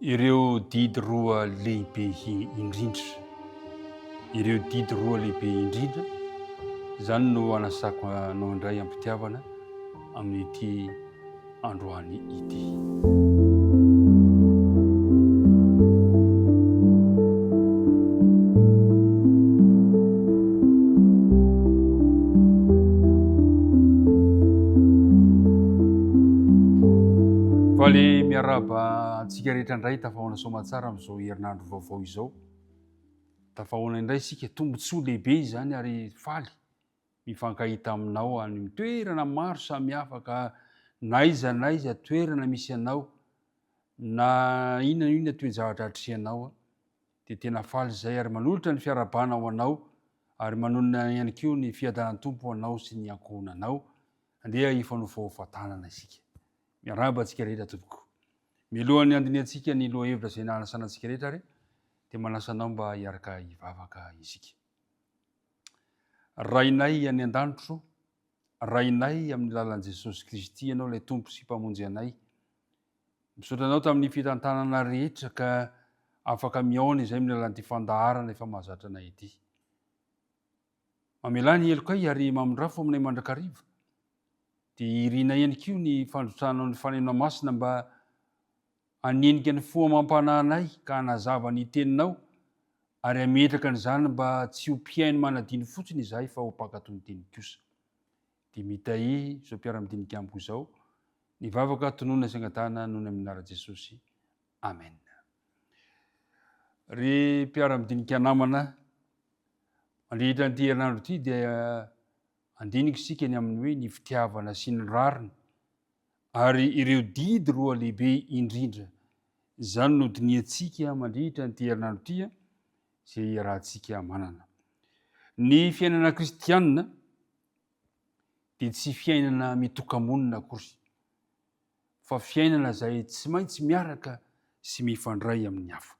Ireo didy roa lehibe indrindra, ireo didy roa lehibe indrindra, zany no anasako anao indray ampitiavana amin'ity androany ity. Faly miaraba antsika rehetra indray tafahoana somatsara amin'izao herinandro vaovao izao. Tafahoana indray isika tombontsoa lehibe zany ary faly mifankahita aminao amin'ny toerana maro samihafa ka na aiza toerana misy anao na inona toe-javatra atrehanao dia tena faly zay ary manolotra ny fiarabana ho anao ary manonona ihany koa ny fiadanan'ny-tompo ho anao sy ny ankohonanao andeha hifanofahofantanana isika. Miaraba antsika rehetra tompoko. Milohan'ny andiniantsika ny loha hevitra izay nanasana antsika rehetra ary dia manasanao mba hiaraka hivavaka isika. Rainay any an-danitro, rainay amin'ny lalan'i Jesosy Kristy ianao ilay tompo sy mpamonjy anay. Misaotra anao tamin'ny fitantanana rehetra ka afaka miaona izay amin'ny lalan'ity fandaharana efa mahazatra anay ity. Mamelany helokay ary mamondrafo aminay mandrakariva. Dia irina ihany koa ny fandrotsahana ny fanenona masina mba hanenika ny foamam-pananay ka hanazava ny teninao ary hametraka n'izany mba tsy ho mpiaino manadiny fotsiny izahay fa ho mpankatony teny kosa. Dia mitahy izao mpiara-midinika amiko izao ny vavaka tonoana sy angatahana noho ny amin'ny anara Jesosy. Amen. Ry mpiara-midinika namana, mandrehitra an'ity herinandro ity dia andiniko isika ny amin'ny hoe ny fitiavana sy ny rariny ary ireo didy roa lehibe indrindra. Izany no diniantsika mandrehitra an'ity herinandro ity izay iarahantsika manana. Ny fiainana kristianina dia tsy fiainana mitoka-monina akory, fa fiainana izay tsy maintsy miaraka sy mifandray amin'ny hafa.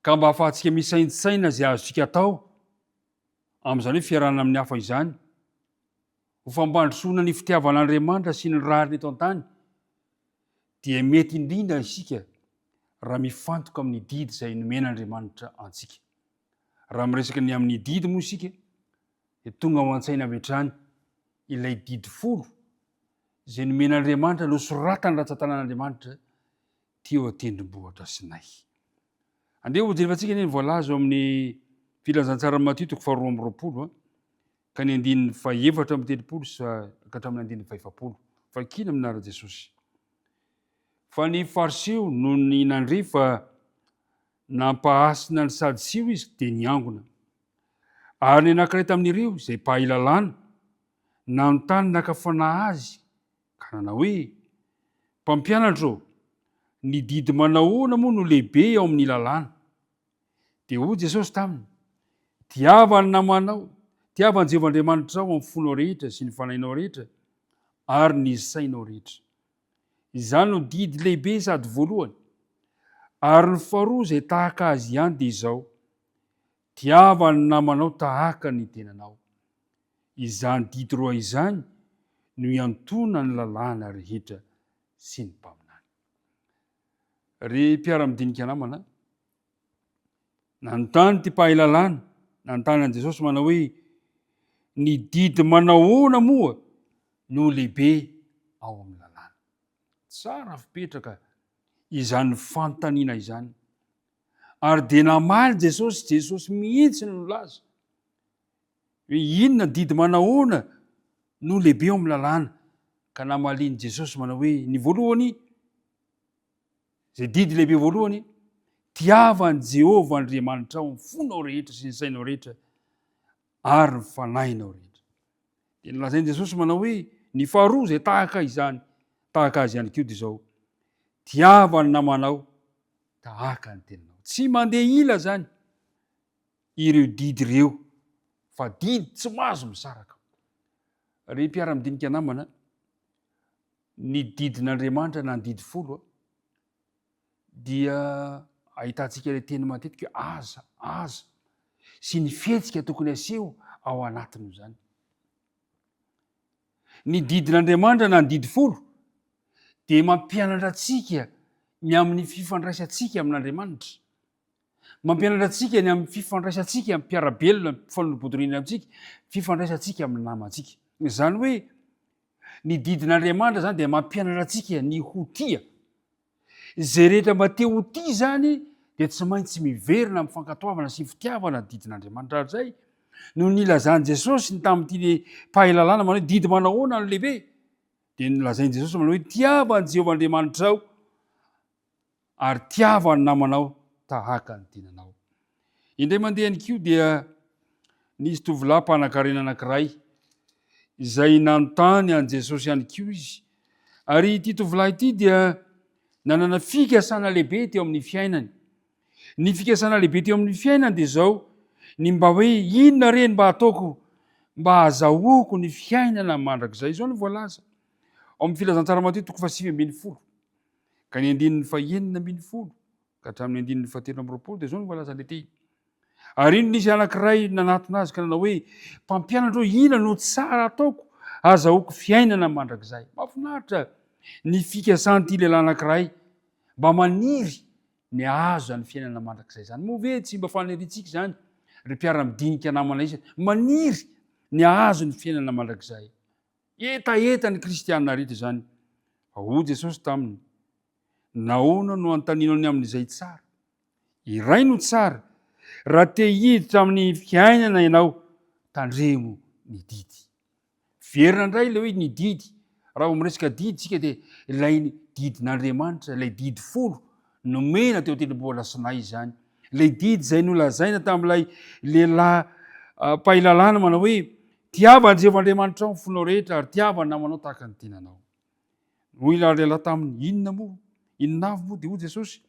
Ka mba ahafahantsika misaintsaina izay azontsika atao amin'izany hoe fiarahana amin'ny hafa izany, ho fambandrosoana ny fitiavan'Andriamanitra sy ny rariny eto an-tany, dia mety indrindra isika raha mifantoka amin'ny didy izay nomen'Andriamanitra antsika. Raha miresaka ny amin'ny didy moa isika dia tonga ao an-tsaina avy hatrany ilay didy folo izay nomen'Andriamanitra nosoratany ratsan-tanan'Andriamanitra teo an-tendrombohitra Sinay. Andeha ho jerevantsika ny voalaza ao amin'ny filazantsara Matthieu 2:20 ka ny 4:7 sy ka hatramin'ny 7:20. Vakina amin'ny anarana Jesosy. Fa ny fariseo noho ny nandrefa nampahasina ny sadiseo izy dia niangona. Ary ny anankiray tamin'ireo izay mpahay lalàna nanontany nakafanahy azy ka nanao hoe, mpampianatra, ny didy manahoana moa no lehibe ao amin'ny lalàna? Dia hoy Jesosy taminy, tiava ny namanao, tiava ny Jehova'Andriamanitra ao amin'ny fonao rehetra sy ny fanahinao rehetra ary ny sainao rehetra. Izany no didy lehibe sady voalohany. Ary ny faharoa izay tahaka azy ihany dia izao, tiava ny namanao tahaka ny tenanao. Izany didy roa izany no iantona ny lalàna rehetra sy ny mpaminany. Ry mpiara-midinika namana, nanontany ty mpahay lalàna, nanontany an' Jesosy manao hoe, ny didy manahoana moa no lehibe ao amin'ny lalàna? Tsara fipetraka izany fanontaniana izany. Ary dia namaly Jesosy mihitsy no laza hoe inona didy manahoana no lehibe ao amin'ny lalàna, ka namaliany Jesosy manao hoe ny voalohany, izay didy lehibe voalohany, tiava ny Jehovah Andriamanitra ao amin'ny fonao rehetra sy ny sainao rehetra ary ny fanahinao rehetra. Dia nolazainy Jesosy manao hoe ny faharoa izay tahaka azy ihany koa dia izao, tiava ny namanao tahaka ny tenanao. Tsy mandeha ila zany ireo didy ireo, fa didy tsy mahazo misaraka. Ry mpiara-midinika namana, ny didin'Andriamanitra na ny didy folo dia ahitantsika ilay teny matetika hoe aza sy ny fihetsika tokony aseho ao anatiny izany. Ny didin'Andriamanitra na ny didy folo dia mampianatra antsika ny amin'ny fifandraisantsika amin'Andriamanitra, mampianatra antsika ny amin'ny fifandraisantsika amin'ny mpiarabelona mifanobotorina amintsika, fifandraisantsika amin'ny namantsika. Zany hoe ny didin'Andriamanitra zany dia mampianatra antsika ny hotia. Zay rehetra mba te ho tia zany dia tsy maintsy miverina amin'ny fankatoavana sy fitiavana ny didin'Andriamanitra. Ary zay no nilazany Jesosy tamin'ity pahalalàna manao hoe didy manahoana no lehibe, dia nilazainy Jesosy manao hoe tiava ny Jehovah Andriamanitrao ary tiava ny namanao tahaka ny tenanao. Indray mandeha any koa dia nisy tovolahy mpanan-karena anankiray izay nanontany an Jesosy ihany koa izy. Ary ity tovolahy ity dia nanana fikasana lehibe teo amin'ny fiainany. Ny fikasana lehibe teo amin'ny fiainany dia zao, ny mba hoe inona reny mba ataoko mba hahazahoako ny fiainana mandrakizay. Izao no voalaza ao amin'ny filazantsara Mateo 7:20 ka ny 9:1 ka hatramin'ny 9:7 dia zao no voalaza ny teny. Ary ino nisy anankiray nanatona azy ka nanao hoe mpampianatra, inona no tsara ataoko hahazahoako fiainana mandrakizay. Mahafinaritra ny fikasan'ity lehilahy anankiray mba maniry ny ahazo ny fiainana mandrakizay zany. Moa ve tsy mba faniritsika zany ry mpiara-midinika namana isa, maniry ny ahazo ny fiainana mandrakizay. Etaeta ny kristianina rehetra zany. Hoy Jesosy taminy, nahoana no antaninao ny amin'izay tsara? Iray no tsara. Raha te hiditra amin'ny fiainana ianao, tandremo ny didy. Verina indray ilay hoe ny didy. Raha miresaka didy tsika dia ilay didin'Andriamanitra, ilay didy folo nomena teo tendrombohitra Sinay zany. Ilay didy izay nolazaina tamin'ilay lehilahy pahalalàna manao hoe tiava ny Jehovah Andriamanitra ao ny fonao rehetra ary tiava ny namanao tahaka ny tenanao. Hoy ilay lehilahy taminy, inona moa? Inona avy moa? Dia hoy Jesosy,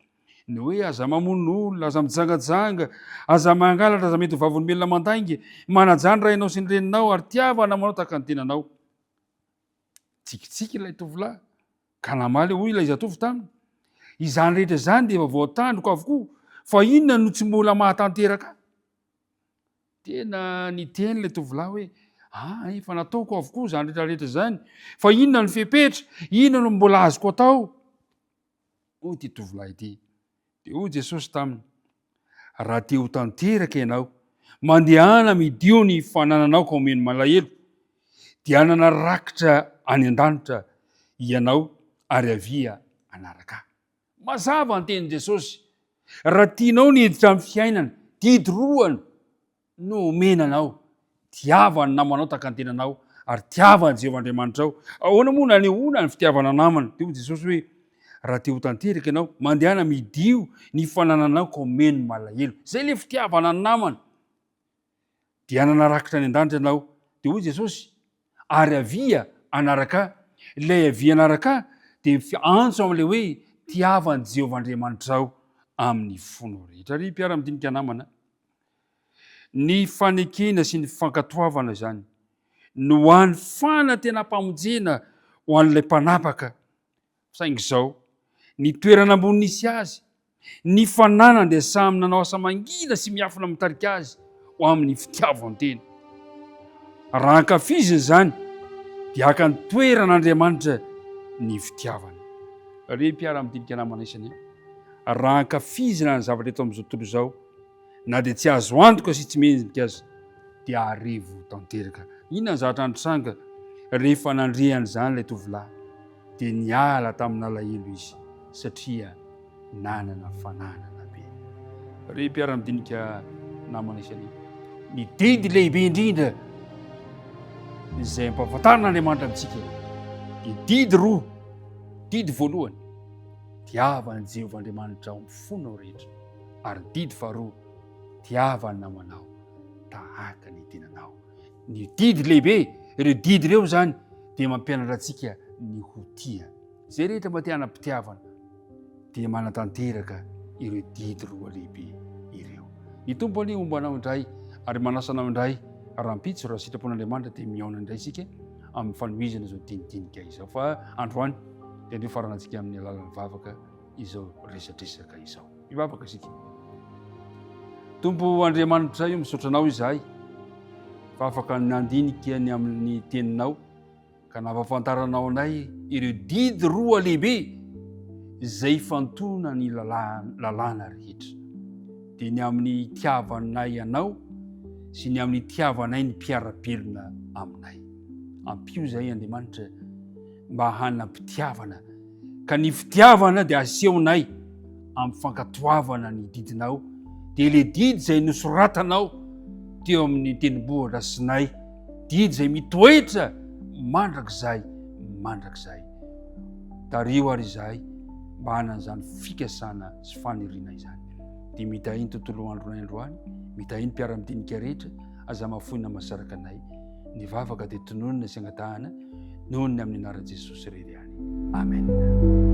ny hoe aza mamono olona, aza mijangajanga, aza mangalatra, aza mety vavony melona mandainga, manajany raha ianao sy ny reninao ary tiava namanao tahaka ny tenanao. Tsikitsiky ilay tovolahy ka namaly hoy ilay zatovo taminy, izany rehetra zany dia efa voatandroko avokoa, fa inona no tsy mbola mahatanteraka? Tena niteny ilay tovolahy hoe efa nataoko avokoa zany rehetrarehetra zany, fa inona no fepetra, inona no mbola azoko atao? Hoy ity tovolahy ity. Dia hoy Jesosy taminy, raha te ho tanteraka ianao, mandehana midio ny fanananao ka omeny malahelo, dia hanana rakitra any an-danitra ianao ary avia anaraka. Mazava ny tenin Jesosy. Raha tianao ny hiditra amin'ny fiainana, didy roany no omenanao, tiava ny namanao tahaka ny tenanao ary tiava ny Jehovah Andriamanitrao. Ahoana moa nanehoana ny fitiavana namana? Dia hoy Jesosy hoe raha te ho tanteraka ianao, mandehana midio ny fanananao ka omeny malahelo. Zay le fitiavana ny namana. Dia hanana rakitra any an-danitra ianao. Dia hoy Jesosy ary avia anaraka. Ilay avia anaraka dia antso amin'ilay hoe tiava ny Jehovah Andriamanitrao amin'ny fonao rehetra. Ry mpiara-midinika namana, ny fanekena sy ny fankatoavana zany no ho an'ny fanantenam-pamonjena ho an'ilay mpanapaka. Saingy izao, ny toerana ambony nisy azy, ny fananany dia samy nanao asa mangina sy miafina mitarika azy ho amin'ny fitiavan-tena. Raha ankafiziny zany dia haka ny toeran'Andriamanitra ny fitiavana. Ry mpiara-midinika namana isany, raha ankafizina ny zavatra eto amin'izao tontolo izao, na dia tsy azo antoka sy tsy mendrika azy, dia arivo tanteraka. Inona ny zavatra nitranga rehefa nandrehany zany ilay tovolahy? Dia niala tamin'ny alahelo izy satria nanana fananana be. Ry mpiara-midinika namana isany, ny didy lehibe indrindra izay ampahafantarin'Andriamanitra amintsika dia didy roa. Didy voalohany, tiava ny Jehovah Andriamanitra ao amin'ny fonao rehetra, ary didy faharoa, tiava ny namanao tahaka ny tenanao. Ny didy lehibe, ireo didy ireo zany dia mampianatra antsika ny hotia. Zay rehetra mba te hanam-pitiavana dia manatanteraka ireo didy roa lehibe ireo. Ny tompo any ombanao indray ary manasana indray rahampitso raha sitrapon'Andriamanitra dia miaona indray isika amin'ny fanohizana izao dinidinika izao. Fa androany dia andeo faranantsika amin'ny alalan'ny vavaka izao resatresaka izao. Mivavaka isika. Tompo Andriamanitra io misaotra anao izahay fa afaka nandinika ny amin'ny teninao ka nampahafantaranao anay ireo didy roa lehibe zay fantona ny lalàna rehetra. Dia ny amin'ny tiavanay anao sy ny amin'ny tiavanay ny mpiara-belona aminay. Ampio zay Andriamanitra mba hanampitiavana, ka ny fitiavana dia asehonay amin'ny fankatoavana ny didinao, dia le didy zay nosoratanao teo amin'ny tendrombohitra Sinay, didy zay mitoetra mandrakizay. Tario ary izahay mba hanan'izany fikasana sy faniriana izany. Dia mitahiny tontolo andronay androany, mitahiny mpiara-midinika rehetra, aza mahafoina masaraka anay. Ny vavaka dia tononona sy angatahana noho ny amin'ny anaran'i Jesosy irery ihany. Amen.